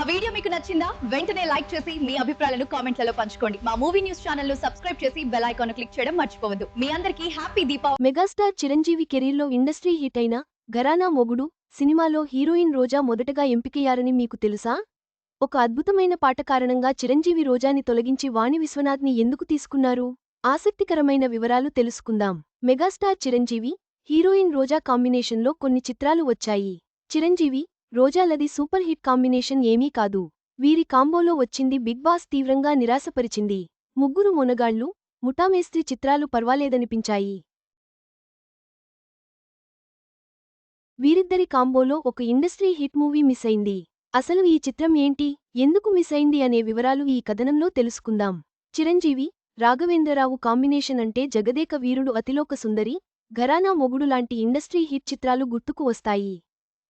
మా వీడియో మీకు నచ్చిందా? వెంటనే లైక్ చేసి మీ అభిప్రాయాలను కామెంట్లలో పంచుకోండి. మా మూవీ న్యూస్ ఛానల్ ను సబ్స్క్రైబ్ చేసి బెల్ ఐకాన్ క్లిక్ చేయడం మర్చిపోవద్దు. మీ అందరికీ హ్యాపీ దీపావళి. మెగాస్టార్ చిరంజీవి కెరీర్లో ఇండస్ట్రీ హిట్ అయిన ఘరానా మొగుడు సినిమాలో హీరోయిన్ రోజా మొదటగా ఎంపికయ్యారని మీకు తెలుసా? ఒక అద్భుతమైన పాట కారణంగా చిరంజీవి రోజాని తొలగించి వాణి విశ్వనాథ్ని ఎందుకు తీసుకున్నారు? ఆసక్తికరమైన వివరాలు తెలుసుకుందాం. మెగాస్టార్ చిరంజీవి, హీరోయిన్ రోజా కాంబినేషన్లో కొన్ని చిత్రాలు వచ్చాయి. చిరంజీవి, రోజాలది సూపర్ హిట్ కాంబినేషన్ ఏమీ కాదు. వీరి కాంబోలో వచ్చింది బిగ్ బాస్ తీవ్రంగా నిరాశపరిచింది. ముగ్గురు మొనగాళ్లు, ముఠామేస్త్రి చిత్రాలు పర్వాలేదనిపించాయి. వీరిద్దరి కాంబోలో ఒక ఇండస్ట్రీ హిట్ మూవీ మిస్ అయింది. అసలు ఈ చిత్రం ఏంటి, ఎందుకు మిస్ అయింది అనే వివరాలు ఈ కథనంలో తెలుసుకుందాం. చిరంజీవి, రాఘవేంద్రరావు కాంబినేషన్ అంటే జగదేక వీరుడు అతిలోక సుందరి, ఘరానా మొగుడు లాంటి ఇండస్ట్రీ హిట్ చిత్రాలు గుర్తుకు వస్తాయి.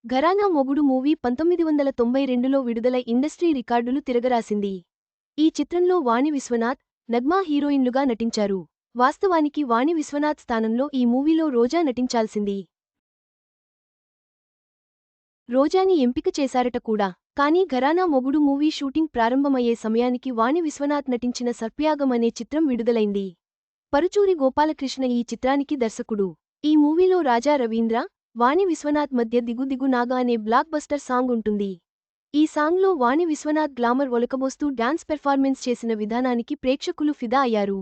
ఘరానా మొగుడు మూవీ 1992లో విడుదలై ఇండస్ట్రీ రికార్డులు తిరగరాసింది. ఈ చిత్రంలో వాణి విశ్వనాథ్, నగ్మా హీరోయిన్లుగా నటించారు. వాస్తవానికి వాణి విశ్వనాథ్ స్థానంలో ఈ మూవీలో రోజా నటించాల్సింది. రోజాని ఎంపిక చేశారట కూడా. కానీ ఘరానా మొగుడు మూవీ షూటింగ్ ప్రారంభమయ్యే సమయానికి వాణి విశ్వనాథ్ నటించిన సర్పయాగం అనే చిత్రం విడుదలైంది. పరుచూరి గోపాలకృష్ణ ఈ చిత్రానికి దర్శకుడు. ఈ మూవీలో రాజా రవీంద్ర, వాణి విశ్వనాథ్ మధ్య దిగు దిగు నాగా అనే బ్లాక్ బస్టర్ సాంగ్ ఉంటుంది. ఈ సాంగ్లో వాణి విశ్వనాథ్ గ్లామర్ ఒలకబోస్తూ డాన్స్ పెర్ఫార్మెన్స్ చేసిన విధానానికి ప్రేక్షకులు ఫిదా అయ్యారు.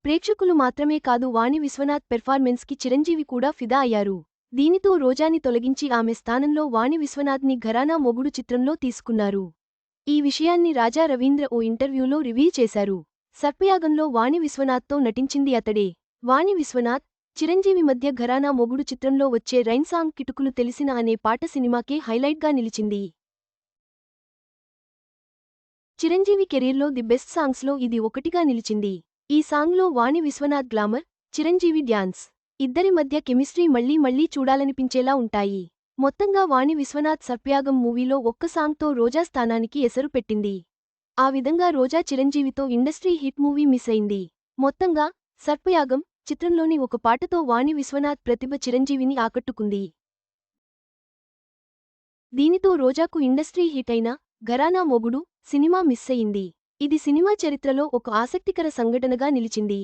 ప్రేక్షకులు మాత్రమే కాదు, వాణి విశ్వనాథ్ పెర్ఫార్మెన్స్కి చిరంజీవి కూడా ఫిదా అయ్యారు. దీనితో రోజాని తొలగించి ఆమె స్థానంలో వాణి విశ్వనాథ్ని ఘరానా మొగుడు చిత్రంలో తీసుకున్నారు. ఈ విషయాన్ని రాజా రవీంద్ర ఓ ఇంటర్వ్యూలో రివీల్ చేశారు. సర్పయాగంలో వాణి విశ్వనాథ్తో నటించింది అతడే. వాణి విశ్వనాథ్, చిరంజీవి మధ్య ఘరానా మొగుడు చిత్రంలో వచ్చే రైన్ సాంగ్ కిటుకులు తెలిసిన అనే పాట సినిమాకే హైలైట్గా నిలిచింది. చిరంజీవి కెరీర్లో ది బెస్ట్ సాంగ్స్లో ఇది ఒకటిగా నిలిచింది. ఈ సాంగ్లో వాణి విశ్వనాథ్ గ్లామర్, చిరంజీవి డ్యాన్స్, ఇద్దరి మధ్య కెమిస్ట్రీ మళ్లీ మళ్లీ చూడాలనిపించేలా ఉంటాయి. మొత్తంగా వాణి విశ్వనాథ్ సర్పయాగం మూవీలో ఒక్క సాంగ్తో రోజా స్థానానికి ఎసరు పెట్టింది. ఆ విధంగా రోజా చిరంజీవితో ఇండస్ట్రీ హిట్ మూవీ మిస్ అయింది. మొత్తంగా సర్పయాగం చిత్రంలోని ఒక పాటతో వాణి విశ్వనాథ్ ప్రతిభ చిరంజీవిని ఆకట్టుకుంది. దీనితో రోజాకు ఇండస్ట్రీ హిట్ అయిన ఘరానా మొగుడు సినిమా మిస్ అయింది. ఇది సినిమా చరిత్రలో ఒక ఆసక్తికర సంఘటనగా నిలిచింది.